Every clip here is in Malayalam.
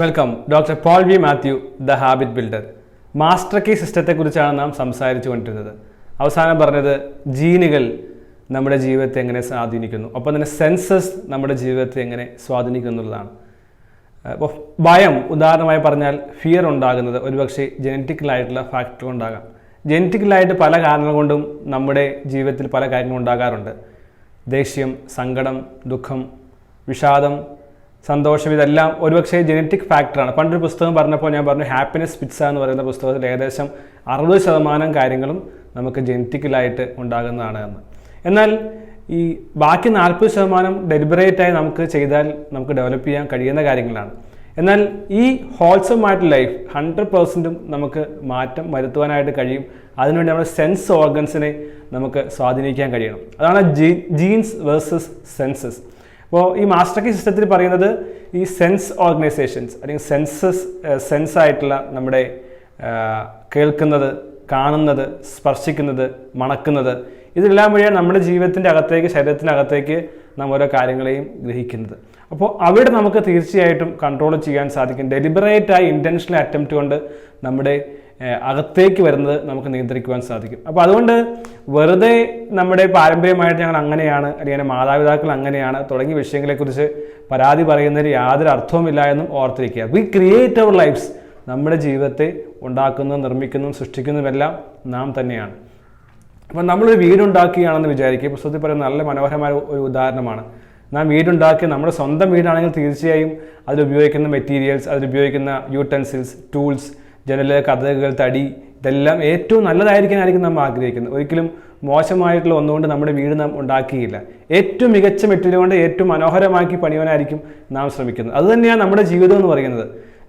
Welcome doctor Paul V Mathew, the habit builder. Master key സിസ്റ്റത്തെക്കുറിച്ചാണ് നാം സംസാരിച്ചു കൊണ്ടിരുന്നത്. അവസാനം പറഞ്ഞത് ജീനുകൾ നമ്മുടെ ജീവിതത്തെ എങ്ങനെ സ്വാധീനിക്കുന്നു, ഒപ്പം തന്നെ സെൻസസ് നമ്മുടെ ജീവിതത്തെ എങ്ങനെ സ്വാധീനിക്കുന്നു എന്നുള്ളതാണ്. അപ്പോൾ ഭയം, ഉദാഹരണമായി പറഞ്ഞാൽ ഫിയർ ഉണ്ടാകുന്നത് ഒരുപക്ഷെ ജനറ്റിക്കലായിട്ടുള്ള ഫാക്ടർ കൊണ്ടാകാം. ജനറ്റിക്കലായിട്ട് പല കാരണങ്ങൾ കൊണ്ടും നമ്മുടെ ജീവിതത്തിൽ പല കാര്യങ്ങളും ഉണ്ടാകാറുണ്ട്. ദേഷ്യം, സങ്കടം, ദുഃഖം, വിഷാദം, സന്തോഷം, ഇതെല്ലാം ഒരുപക്ഷെ ജനറ്റിക് ഫാക്ടറാണ്. പണ്ടൊരു പുസ്തകം പറഞ്ഞപ്പോൾ ഞാൻ പറഞ്ഞു, ഹാപ്പിനെസ് പിസ്സ എന്ന് പറയുന്ന പുസ്തകത്തിൽ ഏകദേശം 60% കാര്യങ്ങളും നമുക്ക് ജനറ്റിക്കലായിട്ട് ഉണ്ടാകുന്നതാണ് എന്ന്. എന്നാൽ ഈ ബാക്കി 40% ഡെലിബറേറ്റായി നമുക്ക് ചെയ്താൽ നമുക്ക് ഡെവലപ്പ് ചെയ്യാൻ കഴിയുന്ന കാര്യങ്ങളാണ്. എന്നാൽ ഈ ഹോൾസം ആയിട്ടുള്ള ലൈഫ് 100% നമുക്ക് മാറ്റം വരുത്തുവാനായിട്ട് കഴിയും. അതിനുവേണ്ടി നമ്മുടെ സെൻസ് ഓർഗൻസിനെ നമുക്ക് സ്വാധീനിക്കാൻ കഴിയണം. അതാണ് ജീൻസ് വേഴ്സസ് സെൻസസ്. അപ്പോൾ ഈ മാസ്റ്റർ കീ സിസ്റ്റത്തിൽ പറയുന്നത് ഈ സെൻസ് ഓർഗനൈസേഷൻസ് അല്ലെങ്കിൽ സെൻസ് ആയിട്ടുള്ള നമ്മുടെ കേൾക്കുന്നത്, കാണുന്നത്, സ്പർശിക്കുന്നത്, മണക്കുന്നത്, ഇതെല്ലാം വഴിയാണ് നമ്മുടെ ജീവിതത്തിൻ്റെ അകത്തേക്ക്, ശരീരത്തിനകത്തേക്ക് നാം ഓരോ കാര്യങ്ങളെയും ഗ്രഹിക്കുന്നത്. അപ്പോൾ അവിടെ നമുക്ക് തീർച്ചയായിട്ടും കൺട്രോൾ ചെയ്യാൻ സാധിക്കും. ഡെലിബറേറ്റായി ഇൻറ്റൻഷണൽ അറ്റംപ്റ്റ് കൊണ്ട് നമ്മുടെ അകത്തേക്ക് വരുന്നത് നമുക്ക് നിയന്ത്രിക്കുവാൻ സാധിക്കും. അപ്പോൾ അതുകൊണ്ട് വെറുതെ നമ്മുടെ പാരമ്പര്യമായിട്ട് ഞങ്ങൾ അങ്ങനെയാണ്, അല്ലെങ്കിൽ മാതാപിതാക്കൾ അങ്ങനെയാണ് തുടങ്ങിയ വിഷയങ്ങളെക്കുറിച്ച് പരാതി പറയുന്നതിന് യാതൊരു അർത്ഥവുമില്ല എന്നും ഓർത്തിരിക്കുക. We create our lives. നമ്മുടെ ജീവിതത്തെ ഉണ്ടാക്കുന്നതും നിർമ്മിക്കുന്നതും സൃഷ്ടിക്കുന്നതുമെല്ലാം നാം തന്നെയാണ്. അപ്പം നമ്മളൊരു വീടുണ്ടാക്കുകയാണെന്ന് വിചാരിക്കുക. പുസ്തകത്തിൽ പറയുന്ന നല്ല മനോഹരമായ ഒരു ഉദാഹരണമാണ്. നാം വീടുണ്ടാക്കി നമ്മുടെ സ്വന്തം വീടാണെങ്കിൽ തീർച്ചയായും അതിലുപയോഗിക്കുന്ന മെറ്റീരിയൽസ്, അതിലുപയോഗിക്കുന്ന യൂട്ടൻസിൽസ്, ടൂൾസ്, ജനല്, കതകുകൾ, തടി, ഇതെല്ലാം ഏറ്റവും നല്ലതായിരിക്കാനായിരിക്കും നാം ആഗ്രഹിക്കുന്നത്. ഒരിക്കലും മോശമായിട്ടുള്ള ഒന്നുകൊണ്ട് നമ്മുടെ വീട് നാം ഉണ്ടാക്കിയില്ല. ഏറ്റവും മികച്ച മെറ്റീരിയൽ കൊണ്ട് ഏറ്റവും മനോഹരമാക്കി പണിയാനായിരിക്കും നാം ശ്രമിക്കുന്നത്. അതുതന്നെയാണ് നമ്മുടെ ജീവിതം എന്ന് പറയുന്നത്.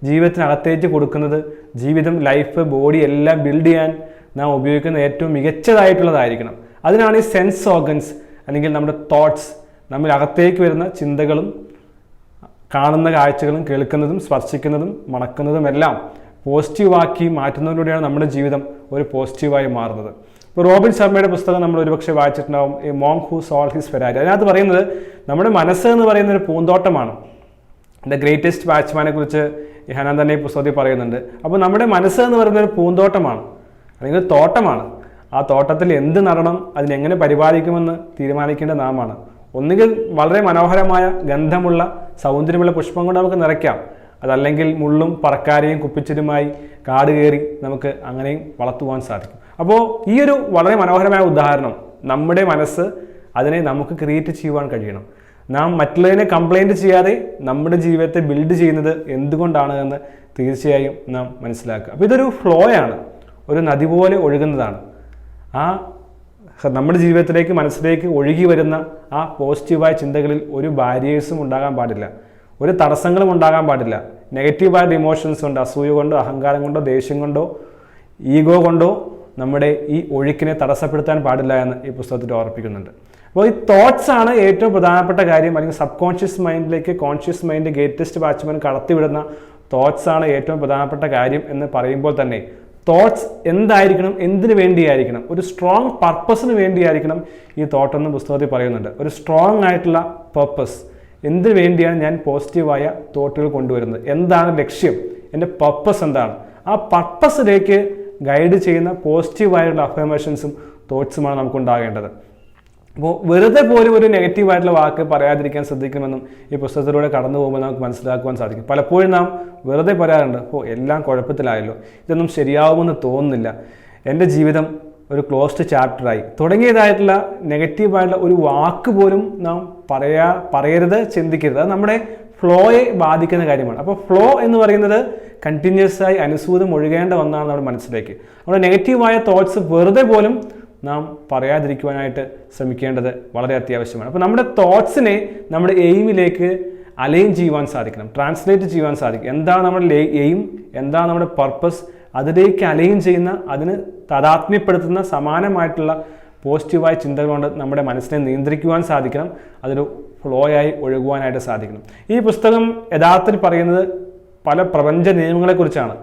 ജീവിതത്തിനകത്തേക്ക് കൊടുക്കുന്നത്, ജീവിതം, ലൈഫ്, ബോഡി എല്ലാം ബിൽഡ് ചെയ്യാൻ നാം ഉപയോഗിക്കുന്ന ഏറ്റവും മികച്ചതായിട്ടുള്ളതായിരിക്കണം. അതിനാണ് ഈ സെൻസ് ഓർഗൻസ് അല്ലെങ്കിൽ നമ്മുടെ തോട്ട്സ്, നമ്മൾ അകത്തേക്ക് വരുന്ന ചിന്തകളും കാണുന്ന കാഴ്ചകളും കേൾക്കുന്നതും സ്പർശിക്കുന്നതും മണക്കുന്നതും എല്ലാം പോസിറ്റീവാക്കി മാറ്റുന്നതിലൂടെയാണ് നമ്മുടെ ജീവിതം ഒരു പോസിറ്റീവായി മാറുന്നത്. ഇപ്പോൾ റോബിൻ ശർമ്മയുടെ പുസ്തകം നമ്മൾ ഒരുപക്ഷെ വായിച്ചിട്ടുണ്ടാവും, a monk who sold his Ferrari. അതിനകത്ത് പറയുന്നത് നമ്മുടെ മനസ്സ് എന്ന് പറയുന്ന ഒരു പൂന്തോട്ടമാണ്. ദ ഗ്രേറ്റസ്റ്റ് ബാറ്റ്സ്മാനെ കുറിച്ച് ഹനാൻ തന്നെ ഈ പുസ്തകത്തിൽ പറയുന്നുണ്ട്. അപ്പോൾ നമ്മുടെ മനസ്സ് എന്ന് പറയുന്ന ഒരു പൂന്തോട്ടമാണ് അല്ലെങ്കിൽ തോട്ടമാണ്. ആ തോട്ടത്തിൽ എന്ത് നടണം, അതിനെങ്ങനെ പരിപാലിക്കുമെന്ന് തീരുമാനിക്കേണ്ടത് നാമാണ്. ഒന്നുകിൽ വളരെ മനോഹരമായ ഗന്ധമുള്ള സൗന്ദര്യമുള്ള പുഷ്പം കൊണ്ട് നമുക്ക് നിറയ്ക്കാം. അതല്ലെങ്കിൽ മുള്ളും പറക്കാരയും കുപ്പിച്ചിലുമായി കാട് കയറി നമുക്ക് അങ്ങനെയും വളർത്തുവാൻ സാധിക്കും. അപ്പോൾ ഈ ഒരു വളരെ മനോഹരമായ ഉദാഹരണം, നമ്മുടെ മനസ്സ്, അതിനെ നമുക്ക് ക്രിയേറ്റ് ചെയ്യുവാൻ കഴിയണം. നാം മറ്റുള്ളതിനെ കംപ്ലൈൻറ്റ് ചെയ്യാതെ നമ്മുടെ ജീവിതത്തെ ബിൽഡ് ചെയ്യുന്നത് എന്തുകൊണ്ടാണ് എന്ന് തീർച്ചയായും നാം മനസ്സിലാക്കുക. അപ്പോൾ ഇതൊരു ഫ്ലോയാണ്, ഒരു നദി പോലെ ഒഴുകുന്നതാണ്. ആ നമ്മുടെ ജീവിതത്തിലേക്ക്, മനസ്സിലേക്ക് ഒഴുകി വരുന്ന ആ പോസിറ്റീവായ ചിന്തകളിൽ ഒരു ബാരിയേഴ്സും ഉണ്ടാകാൻ പാടില്ല, ഒരു തടസ്സങ്ങളും ഉണ്ടാകാൻ പാടില്ല. നെഗറ്റീവായിട്ട് ഇമോഷൻസ് കൊണ്ട്, അസൂയ കൊണ്ടോ, അഹങ്കാരം കൊണ്ടോ, ദേഷ്യം കൊണ്ടോ, ഈഗോ കൊണ്ടോ നമ്മുടെ ഈ ഒഴുക്കിനെ തടസ്സപ്പെടുത്താൻ പാടില്ല എന്ന് ഈ പുസ്തകത്തിൽ ഓർപ്പിക്കുന്നുണ്ട്. അപ്പോൾ ഈ തോട്ട്സ് ആണ് ഏറ്റവും പ്രധാനപ്പെട്ട കാര്യം. അല്ലെങ്കിൽ സബ് കോൺഷ്യസ് മൈൻഡിലേക്ക് കോൺഷ്യസ് മൈൻഡ് ഗ്രേറ്റസ്റ്റ് ബാറ്റ്സ്മാൻ കടത്തിവിടുന്ന തോട്ട്സ് ആണ് ഏറ്റവും പ്രധാനപ്പെട്ട കാര്യം എന്ന് പറയുമ്പോൾ തന്നെ തോട്ട്സ് എന്തായിരിക്കണം, എന്തിനു വേണ്ടിയായിരിക്കണം, ഒരു സ്ട്രോങ് പർപ്പസിന് വേണ്ടിയായിരിക്കണം ഈ തോട്ടെന്ന് പുസ്തകത്തിൽ പറയുന്നുണ്ട്. ഒരു സ്ട്രോങ് ആയിട്ടുള്ള പർപ്പസ്, എന്തിനു വേണ്ടിയാണ് ഞാൻ പോസിറ്റീവായ തോട്ടുകൾ കൊണ്ടുവരുന്നത്, എന്താണ് ലക്ഷ്യം, എൻ്റെ പർപ്പസ് എന്താണ്, ആ പർപ്പസിലേക്ക് ഗൈഡ് ചെയ്യുന്ന പോസിറ്റീവായിട്ടുള്ള അഫർമേഷൻസും തോട്ട്സുമാണ് നമുക്കുണ്ടാകേണ്ടത്. അപ്പോൾ വെറുതെ പോലും ഒരു നെഗറ്റീവായിട്ടുള്ള വാക്ക് പറയാതിരിക്കാൻ ശ്രദ്ധിക്കണമെന്നും ഈ പുസ്തകത്തിലൂടെ കടന്നു പോകുമ്പോൾ നമുക്ക് മനസ്സിലാക്കുവാൻ സാധിക്കും. പലപ്പോഴും നാം വെറുതെ പറയാറുണ്ട്, എല്ലാം കുഴപ്പത്തിലായല്ലോ, ഇതൊന്നും ശരിയാവുമെന്ന് തോന്നുന്നില്ല, എൻ്റെ ജീവിതം ഒരു ക്ലോസ്ഡ് ചാപ്റ്ററായി, തുടങ്ങിയതായിട്ടുള്ള നെഗറ്റീവായിട്ടുള്ള ഒരു വാക്ക് പോലും നാം പറയരുത്, ചിന്തിക്കരുത്. അത് നമ്മുടെ ഫ്ലോയെ ബാധിക്കുന്ന കാര്യമാണ്. അപ്പോൾ ഫ്ലോ എന്ന് പറയുന്നത് കണ്ടിന്യൂസ് ആയി അനുസൂതം ഒഴുകേണ്ട ഒന്നാണ് നമ്മുടെ മനസ്സിലേക്ക്. നമ്മുടെ നെഗറ്റീവായ തോട്ട്സ് വെറുതെ പോലും നാം പറയാതിരിക്കുവാനായിട്ട് ശ്രമിക്കേണ്ടത് വളരെ അത്യാവശ്യമാണ്. അപ്പോൾ നമ്മുടെ തോട്ട്സിനെ നമ്മുടെ എയിമിലേക്ക് അലൈൻ ചെയ്യുവാൻ സാധിക്കണം, ട്രാൻസ്ലേറ്റ് ചെയ്യുവാൻ സാധിക്കും. എന്താണ് നമ്മുടെ എയിം, എന്താണ് നമ്മുടെ പർപ്പസ്, അതിലേക്ക് അലൈൻ ചെയ്യുന്ന, അതിന് താദാത്മ്യപ്പെടുത്തുന്ന സമാനമായിട്ടുള്ള പോസിറ്റീവായ ചിന്തകൾ കൊണ്ട് നമ്മുടെ മനസ്സിനെ നിയന്ത്രിക്കുവാൻ സാധിക്കണം. അതൊരു ഫ്ലോയായി ഒഴുകുവാനായിട്ട് സാധിക്കണം. ഈ പുസ്തകം യഥാർത്ഥത്തിൽ പറയുന്നത് പല പ്രപഞ്ച നിയമങ്ങളെക്കുറിച്ചാണ്.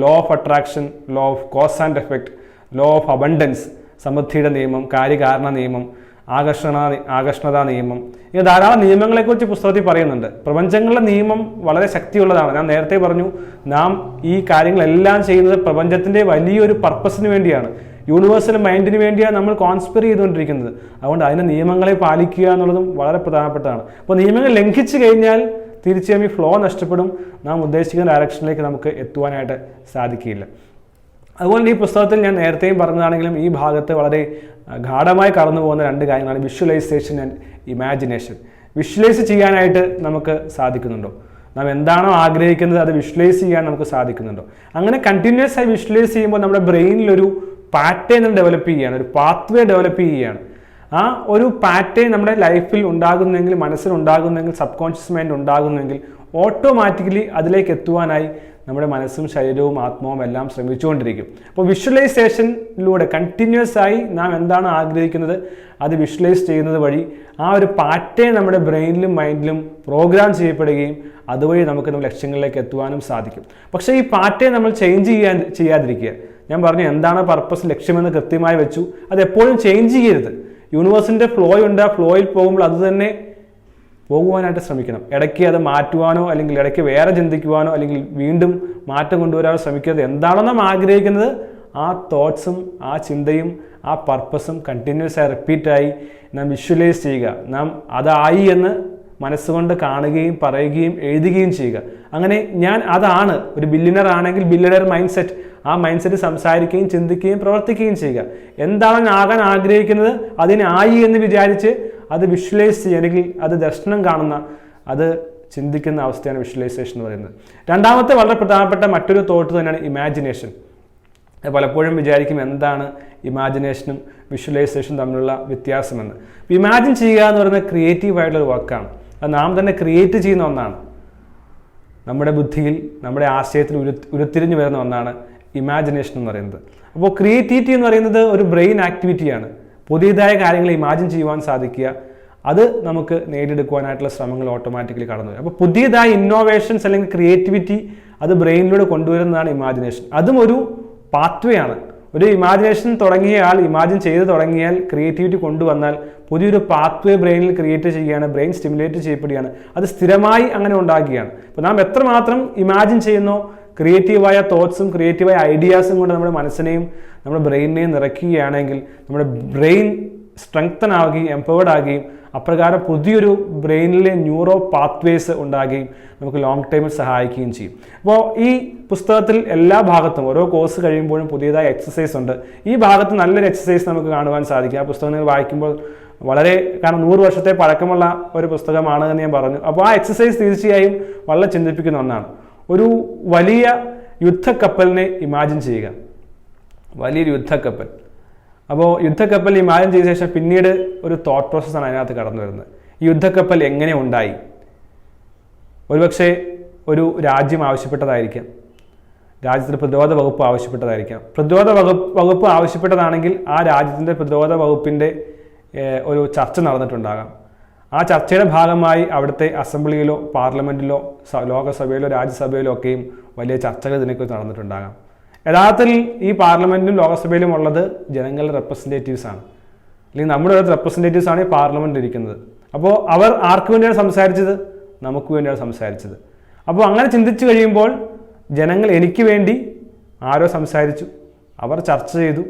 Law of attraction, law of cause and effect, law of abundance, സമൃദ്ധിയുടെ നിയമം, കാര്യകാരണ നിയമം, ആകർഷണതാ നിയമം, ഇങ്ങനെ ധാരാളം നിയമങ്ങളെക്കുറിച്ച് പുസ്തകത്തിൽ പറയുന്നുണ്ട്. പ്രപഞ്ചങ്ങളിലെ നിയമം വളരെ ശക്തിയുള്ളതാണ്. ഞാൻ നേരത്തെ പറഞ്ഞു, നാം ഈ കാര്യങ്ങളെല്ലാം ചെയ്യുന്നത് പ്രപഞ്ചത്തിൻ്റെ വലിയൊരു പർപ്പസിന് വേണ്ടിയാണ്, യൂണിവേഴ്സൽ മൈൻഡിന് വേണ്ടിയാണ് നമ്മൾ കോൺസ്പിർ ചെയ്തുകൊണ്ടിരിക്കുന്നത്. അതുകൊണ്ട് അതിൻ്റെ നിയമങ്ങളെ പാലിക്കുക എന്നുള്ളതും വളരെ പ്രധാനപ്പെട്ടതാണ്. അപ്പോൾ നിയമങ്ങൾ ലംഘിച്ചു കഴിഞ്ഞാൽ തീർച്ചയായും ഈ ഫ്ലോ നഷ്ടപ്പെടും, നാം ഉദ്ദേശിക്കുന്ന ഡയറക്ഷനിലേക്ക് നമുക്ക് എത്തുവാനായിട്ട് സാധിക്കില്ല. അതുപോലെ ഈ പുസ്തകത്തിൽ ഞാൻ നേരത്തെയും പറഞ്ഞതാണെങ്കിലും ഈ ഭാഗത്ത് വളരെ ഗാഢമായി കടന്നു പോകുന്ന രണ്ട് കാര്യങ്ങളാണ് വിഷ്വലൈസേഷൻ ആൻഡ് ഇമാജിനേഷൻ. വിഷ്വലൈസ് ചെയ്യാനായിട്ട് നമുക്ക് സാധിക്കുന്നുണ്ടോ? നാം എന്താണോ ആഗ്രഹിക്കുന്നത് അത് വിഷ്വലൈസ് ചെയ്യാൻ നമുക്ക് സാധിക്കുന്നുണ്ടോ? അങ്ങനെ കണ്ടിന്യൂസ് ആയി വിഷ്വലൈസ് ചെയ്യുമ്പോൾ നമ്മുടെ ബ്രെയിനിലൊരു പാറ്റേൺ ഡെവലപ്പ് ചെയ്യുകയാണ്, ഒരു പാത്വേ ഡെവലപ്പ് ചെയ്യുകയാണ്. ആ ഒരു പാറ്റേൺ നമ്മുടെ ലൈഫിൽ ഉണ്ടാകുന്നെങ്കിൽ, മനസ്സിലുണ്ടാകുന്നെങ്കിൽ, സബ് കോൺഷ്യസ് മൈൻഡ് ഉണ്ടാകുന്നെങ്കിൽ ഓട്ടോമാറ്റിക്കലി അതിലേക്ക് എത്തുവാനായി നമ്മുടെ മനസ്സും ശരീരവും ആത്മാവും എല്ലാം ശ്രമിച്ചുകൊണ്ടിരിക്കും. അപ്പോൾ വിഷ്വലൈസേഷനിലൂടെ കണ്ടിന്യൂസ് ആയി നാം എന്താണ് ആഗ്രഹിക്കുന്നത് അത് വിഷ്വലൈസ് ചെയ്യുന്നത് വഴി ആ ഒരു പാറ്റേൺ നമ്മുടെ ബ്രെയിനിലും മൈൻഡിലും പ്രോഗ്രാം ചെയ്യപ്പെടുകയും അതുവഴി നമുക്ക് നമ്മുടെ ലക്ഷ്യങ്ങളിലേക്ക് എത്തുവാനും സാധിക്കും. പക്ഷേ ഈ പാറ്റേൺ നമ്മൾ ചേഞ്ച് ചെയ്യാതിരിക്കുക. ഞാൻ പറഞ്ഞു എന്താണ് പർപ്പസ്, ലക്ഷ്യമെന്ന് കൃത്യമായി വെച്ചു, അത് എപ്പോഴും ചേഞ്ച് ചെയ്യരുത്. യൂണിവേഴ്സിൻ്റെ ഫ്ലോ ഉണ്ട്, ആ ഫ്ലോയിൽ പോകുമ്പോൾ അത് തന്നെ പോകുവാനായിട്ട് ശ്രമിക്കണം. ഇടയ്ക്ക് അത് മാറ്റുവാനോ അല്ലെങ്കിൽ ഇടയ്ക്ക് വേറെ ചിന്തിക്കുവാനോ അല്ലെങ്കിൽ വീണ്ടും മാറ്റം കൊണ്ടുവരാനോ ശ്രമിക്കരുത്. എന്താണോ നാം ആഗ്രഹിക്കുന്നത് ആ തോട്ട്സും ആ ചിന്തയും ആ പർപ്പസും കണ്ടിന്യൂസ് ആയി റിപ്പീറ്റായി നാം വിഷ്വലൈസ് ചെയ്യുക. നാം അതായി എന്ന് മനസ്സുകൊണ്ട് കാണുകയും പറയുകയും എഴുതുകയും ചെയ്യുക. അങ്ങനെ ഞാൻ അതാണ്, ഒരു ബില്യണർ ആണെങ്കിൽ ബില്യണർ മൈൻഡ് സെറ്റ്, ആ മൈൻഡ് സെറ്റ് സംസാരിക്കുകയും ചിന്തിക്കുകയും പ്രവർത്തിക്കുകയും ചെയ്യുക. എന്താണ് ഞാൻ ആകാൻ ആഗ്രഹിക്കുന്നത് അതിനായി എന്ന് വിചാരിച്ച് അത് വിഷ്വലൈസ് ചെയ്യുക, അല്ലെങ്കിൽ അത് ദർശനം കാണുന്ന, അത് ചിന്തിക്കുന്ന അവസ്ഥയാണ് വിഷ്വലൈസേഷൻ എന്ന് പറയുന്നത്. രണ്ടാമത്തെ വളരെ പ്രധാനപ്പെട്ട മറ്റൊരു തോട്ട് തന്നെയാണ് ഇമാജിനേഷൻ. പലപ്പോഴും വിചാരിക്കും എന്താണ് ഇമാജിനേഷനും വിഷ്വലൈസേഷനും തമ്മിലുള്ള വ്യത്യാസമെന്ന്. ഇമാജിൻ ചെയ്യുക എന്ന് പറയുന്നത് ക്രിയേറ്റീവായിട്ടുള്ളൊരു വർക്കാണ്. അത് നാം തന്നെ ക്രിയേറ്റ് ചെയ്യുന്ന ഒന്നാണ്. നമ്മുടെ ബുദ്ധിയിൽ നമ്മുടെ ആശയത്തിൽ ഉരുത്തിരിഞ്ഞു വരുന്ന ഒന്നാണ് ഇമാജിനേഷൻ എന്ന് പറയുന്നത്. അപ്പോൾ ക്രിയേറ്റിവിറ്റി എന്ന് പറയുന്നത് ഒരു ബ്രെയിൻ ആക്ടിവിറ്റിയാണ്. പുതിയതായ കാര്യങ്ങൾ ഇമാജിൻ ചെയ്യുവാൻ സാധിക്കുക, അത് നമുക്ക് നേടിയെടുക്കുവാനായിട്ടുള്ള ശ്രമങ്ങൾ ഓട്ടോമാറ്റിക്കലി കടന്നു വരും. അപ്പോൾ പുതിയതായ ഇന്നോവേഷൻസ് അല്ലെങ്കിൽ ക്രിയേറ്റിവിറ്റി അത് ബ്രെയിനിലൂടെ കൊണ്ടുവരുന്നതാണ് ഇമാജിനേഷൻ. അതും ഒരു പാത്വേ ആണ്. ഒരു ഇമാജിനേഷൻ തുടങ്ങിയ ആൾ ഇമാജിൻ ചെയ്ത് തുടങ്ങിയാൽ ക്രിയേറ്റിവിറ്റി കൊണ്ടുവന്നാൽ പുതിയൊരു പാത്വേ ബ്രെയിനിൽ ക്രിയേറ്റ് ചെയ്യുകയാണ്, ബ്രെയിൻ സ്റ്റിമുലേറ്റ് ചെയ്യപ്പെടുകയാണ്, അത് സ്ഥിരമായി അങ്ങനെ ഉണ്ടാക്കുകയാണ്. അപ്പോൾ നാം എത്രമാത്രം ഇമാജിൻ ചെയ്യുന്നോ ക്രിയേറ്റീവായ തോട്ട്സും ക്രിയേറ്റീവായ ഐഡിയാസും കൊണ്ട് നമ്മുടെ മനസ്സിനെയും നമ്മുടെ ബ്രെയിനിനെയും നിറയ്ക്കുകയാണെങ്കിൽ നമ്മുടെ ബ്രെയിൻ സ്ട്രെങ്തൻ ആവുകയും എംപവേർഡ് ആകുകയും അപ്രകാരം പുതിയൊരു ബ്രെയിനിലെ ന്യൂറോ പാത്വേസ് ഉണ്ടാകുകയും നമുക്ക് ലോങ് ടൈമിൽ സഹായിക്കുകയും ചെയ്യും. അപ്പോൾ ഈ പുസ്തകത്തിൽ എല്ലാ ഭാഗത്തും ഓരോ കോഴ്സ് കഴിയുമ്പോഴും പുതിയതായ എക്സസൈസ് ഉണ്ട്. ഈ ഭാഗത്ത് നല്ലൊരു എക്സസൈസ് നമുക്ക് കാണുവാൻ സാധിക്കും. ആ പുസ്തകങ്ങൾ വായിക്കുമ്പോൾ വളരെ, കാരണം 100 വർഷത്തെ പഴക്കമുള്ള ഒരു പുസ്തകമാണ് എന്ന് ഞാൻ പറഞ്ഞു. അപ്പോൾ ആ എക്സസൈസ് തീർച്ചയായും വളരെ ചിന്തിപ്പിക്കുന്ന ഒന്നാണ്. ഒരു വലിയ യുദ്ധക്കപ്പലിനെ ഇമാജിൻ ചെയ്യുക, വലിയൊരു യുദ്ധക്കപ്പൽ. അപ്പോൾ യുദ്ധക്കപ്പൽ ഇമാജിൻ ചെയ്ത ശേഷം പിന്നീട് ഒരു തോട്ട് പ്രോസസ്സാണ് അതിനകത്ത് കടന്നു വരുന്നത്. ഈ യുദ്ധക്കപ്പൽ എങ്ങനെ ഉണ്ടായി? ഒരുപക്ഷെ ഒരു രാജ്യം ആവശ്യപ്പെട്ടതായിരിക്കാം, രാജ്യത്തിൻ്റെ പ്രതിരോധ വകുപ്പ് ആവശ്യപ്പെട്ടതായിരിക്കാം. പ്രതിരോധ വകുപ്പ് ആവശ്യപ്പെട്ടതാണെങ്കിൽ ആ രാജ്യത്തിൻ്റെ പ്രതിരോധ വകുപ്പിൻ്റെ ഒരു ചർച്ച നടന്നിട്ടുണ്ടാകാം. ആ ചർച്ചയുടെ ഭാഗമായി അവിടുത്തെ അസംബ്ലിയിലോ പാർലമെൻറ്റിലോ ലോകസഭയിലോ രാജ്യസഭയിലോ ഒക്കെയും വലിയ ചർച്ചകൾ ഇതിനെക്കുറിച്ച് നടന്നിട്ടുണ്ടാകാം. യഥാർത്ഥത്തിൽ ഈ പാർലമെൻറ്റിലും ലോകസഭയിലും ഉള്ളത് ജനങ്ങളുടെ റെപ്രസെൻറ്റേറ്റീവ്സ് ആണ്, അല്ലെങ്കിൽ നമ്മുടെ ഒരു റെപ്രസെൻറ്റേറ്റീവ്സ് ആണ് ഈ പാർലമെൻറ്റിൽ ഇരിക്കുന്നത്. അപ്പോൾ അവർ ആർക്ക് വേണ്ടിയാണ് സംസാരിച്ചത്? നമുക്ക് വേണ്ടിയാണ് സംസാരിച്ചത്. അപ്പോൾ അങ്ങനെ ചിന്തിച്ചു കഴിയുമ്പോൾ ജനങ്ങൾ എനിക്ക് വേണ്ടി ആരോ സംസാരിച്ചു, അവർ ചർച്ച ചെയ്തു,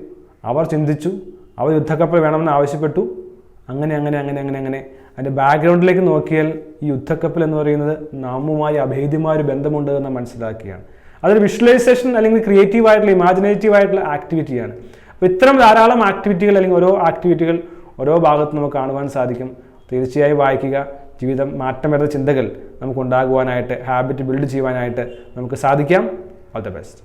അവർ ചിന്തിച്ചു, അവർ യുദ്ധക്കപ്പൽ വേണമെന്ന് ആവശ്യപ്പെട്ടു, അങ്ങനെ അതിൻ്റെ ബാക്ക്ഗ്രൗണ്ടിലേക്ക് നോക്കിയാൽ ഈ യുദ്ധക്കപ്പൽ എന്ന് പറയുന്നത് നാമുമായി അഭേദ്യമായ ഒരു ബന്ധമുണ്ട് എന്ന് മനസ്സിലാക്കുകയാണ്. അതൊരു വിഷ്വലൈസേഷൻ അല്ലെങ്കിൽ ക്രിയേറ്റീവായിട്ടുള്ള ഇമാജിനേറ്റീവ് ആയിട്ടുള്ള ആക്ടിവിറ്റിയാണ്. അപ്പോൾ ഇത്തരം ധാരാളം ആക്ടിവിറ്റികൾ അല്ലെങ്കിൽ ഓരോ ആക്ടിവിറ്റികൾ ഓരോ ഭാഗത്ത് നമുക്ക് കാണുവാൻ സാധിക്കും. തീർച്ചയായും വായിക്കുക. ജീവിതം മാറ്റം വരുന്ന ചിന്തകൾ നമുക്ക് ഉണ്ടാകുവാനായിട്ട്, ഹാബിറ്റ് ബിൽഡ് ചെയ്യുവാനായിട്ട് നമുക്ക് സാധിക്കാം. All the best.